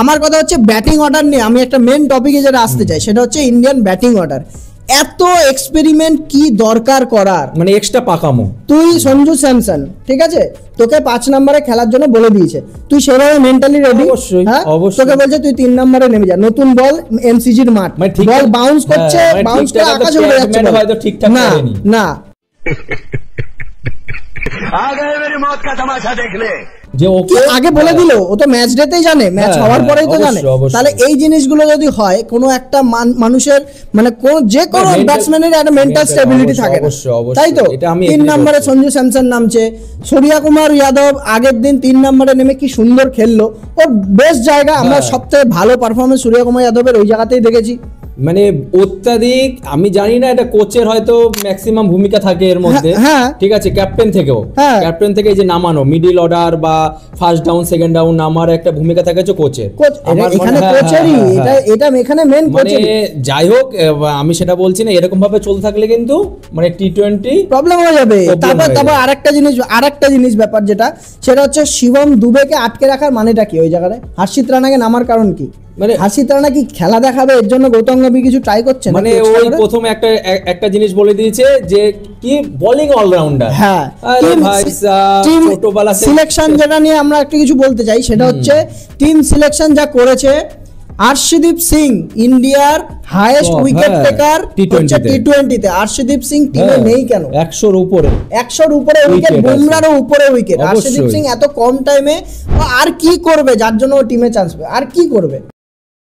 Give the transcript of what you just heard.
আমার কথা হচ্ছে ব্যাটিং অর্ডার নিয়ে আমি একটা মেন টপিকে যেটা আসতে চাই সেটা হচ্ছে ইন্ডিয়ান ব্যাটিং অর্ডার। এত এক্সপেরিমেন্ট কি দরকার করার, মানে এক্সট্রা পাকামো। তুই সঞ্জু স্যামসন, ঠিক আছে, তোকে 5 নম্বরে খেলার জন্য বলে দিয়েছে, তুই সেভাবে মেন্টালি রেডি? অবশ্যই, হ্যাঁ, অবশ্যই। তোকে বলছে তুই 3 নম্বরে নেমে যা, নতুন বল এমসিজির মাঠ, বল বাউন্স করছে, বাউন্স করে আকাশে উড়ে যাচ্ছে, হয়তো ঠিকঠাক না করেনি। না आ गए मेरी मौत का तमाशा देखने। যে কি ওকে আগে বলে দিল, ও তো ম্যাচ ডেতেই জানে, ম্যাচ হ্যাঁ, হওয়ার হ্যাঁ, পরেই তো অবশ্যই, জানে। অবশ্যই। তাহলে এই জিনিসগুলো যদি হয়, কোনো একটা মানুষের মানে কোন যে কোনো mental- ব্যাটসম্যানের একটা মেন্টাল স্টেবিলিটি অবশ্যই, থাকে না। অবশ্যই, অবশ্যই। তাই তো এটা আমি 3 agree নম্বরে করছি। সঞ্জু স্যামসন নামছে, সূর্যা কুমার যাদব আগের দিন 3 নম্বরে নেমে কি সুন্দর খেললো, ওর বেস্ট জায়গা। আমরা হ্যাঁ। সবথেকে ভালো পারফরমেন্স সূর্যা কুমার যাদবের ওই জায়গাতেই দেখেছি। মানে অত্যাধিক, আমি জানি না এটা কোচের হয়তো ম্যাক্সিমাম ভূমিকা থাকে এর মধ্যে, হ্যাঁ। ঠিক আছে, ক্যাপ্টেন থেকেও, হ্যাঁ। ক্যাপ্টেন থেকে এই যে নামানো মিডিল অর্ডার বা ফার্স্ট ডাউন সেকেন্ড ডাউন নামার একটা ভূমিকা থাকে হচ্ছে কোচের। কোচ এখানে কোচেরই, এটা এখানে মেন মানে কোচেরই। যাই হোক, আমি সেটা বলছি না, এরকম ভাবে চলতে থাকলে কিন্তু মানে টি-20 প্রবলেম হয়ে যাবে। Problem হয়ে তারপর যাবে। আরেকটা জিনিস ব্যাপার যেটা, সেটা হচ্ছে শিবম দুবেকে আটকে রাখার মানেটা কি ওই জায়গায়? হর্ষিত রানাকে নামার কারণ কি? মানে হর্ষিত রানা কি খেলা দেখাবে, এর জন্য গৌতম গম্ভীর কিছু ট্রাই করছে মানে ওই প্রথম একটা জিনিস বলে দিয়েছে যে কি বোলিং অলরাউন্ডার। হ্যাঁ, আরে ভাই সাহেব, ছোটবেলা থেকে সিলেকশন যেটা নিয়ে আমরা একটা কিছু বলতে চাই সেটা হচ্ছে টিম সিলেকশন যা করেছে। আর্শদীপ সিং ইন্ডিয়ার হাইয়েস্ট উইকেট টেকার টি20-তে। আর্শদীপ সিং টিমে নেই কেন? 100-র উপরে 100-র উপরে উইকেট, বুমরারও উপরে উইকেট। অবশ্যই। আর্শদীপ সিং এত কম টাইমে আর কি করবে যার জন্য ও টিমে চান্স পাবে? আর কি করবে?